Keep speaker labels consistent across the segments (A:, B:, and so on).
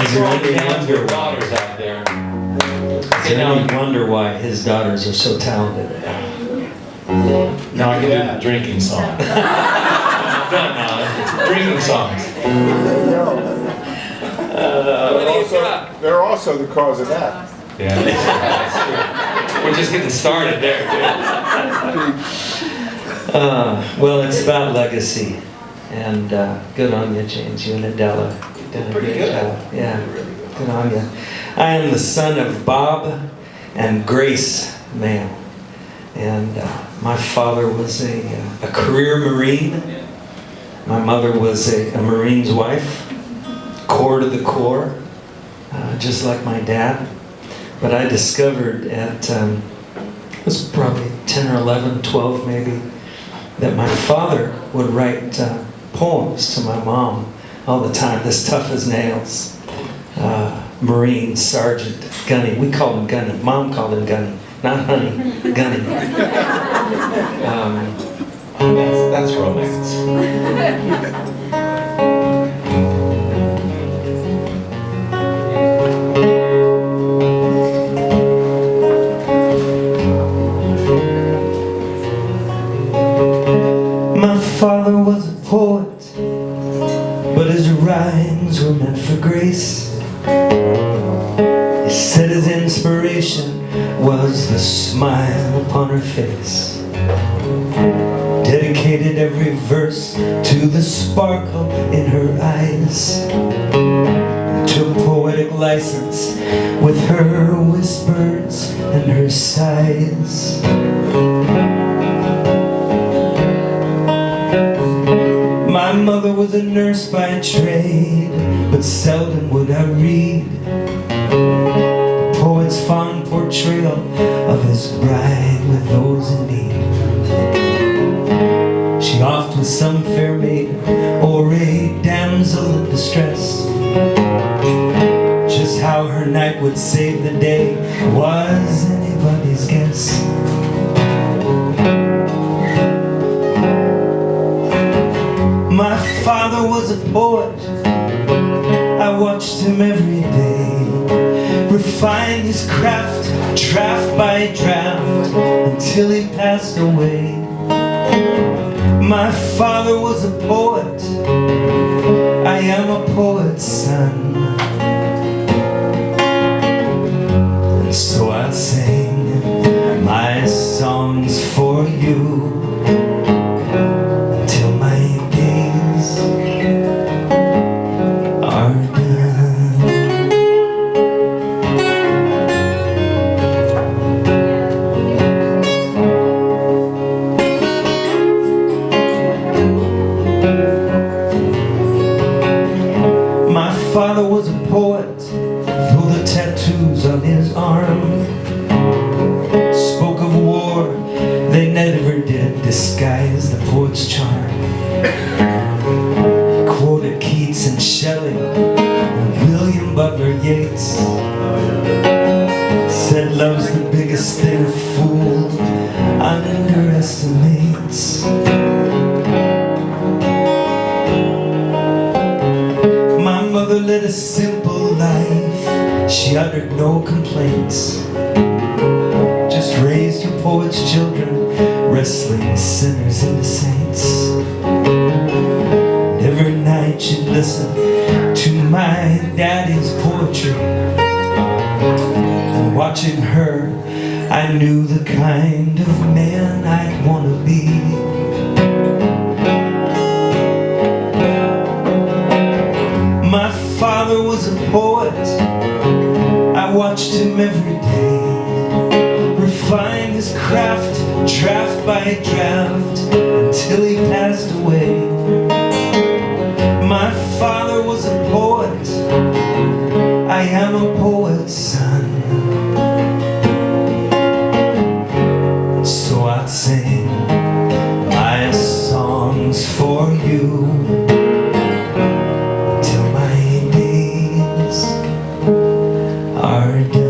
A: Is there any daughters out there? Is there any wonder why his daughters are so talented?
B: Now I can do the drinking song. Drinking songs.
C: They're also the cause of that.
B: Yeah, that's true. We're just getting started there, too.
A: Well, it's about legacy. And good on you, James. You and Adela. You've done a great job. Yeah, good on you. I am the son of Bob and Grace Mehl. And my father was a career Marine. My mother was a Marine's wife, core to the core, just like my dad. But I discovered at, it was probably 10 or 11, 12 maybe, that my father would write poems to my mom all the time, this tough as nails. Marine Sergeant Gunny. We called him Gunny. Mom called him Gunny. Not Honey, Gunny.
B: That's romance.
A: My father was a poet, but his rhymes were meant for grace. He said his inspiration was the smile upon her face. Dedicated every verse to the sparkle in her eyes. Took poetic license with her whispers and her sighs. My mother was a nurse by trade, but seldom would I read the poet's fond portrayal of his bride with those in need. She oft was some fair maiden or a damsel in distress. Just how her night would save the day was anybody's guess. My father was a poet. I watched him every day refine his craft, draft by draft, until he passed away. My father was a poet. I am a poet's son. And so I sing my songs for you until my days are done. My father was a poet, though the tattoos on his arm spoke of war. They never did disguise the poet's charm. Quoted Keats and Shelley and William Butler Yeats. Said love's the biggest thing a fool underestimates. My mother led a simple life. She uttered no complaints. Just raised her poet's children, wrestling sinners into saints. And every night she'd listen to my daddy's poetry. And watching her, I knew the kind of man I'd want to be. My father was a poet. I watched him every day refine his craft, draft by draft, until he passed away. My father was a poet. I am a poet's son. And so I sing my songs for you till my days are done.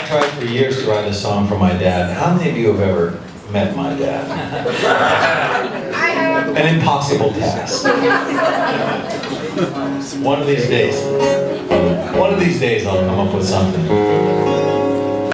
D: tried for years to write a song for my dad. How many of you have ever met my dad? An impossible task. One of these days I'll come up with something.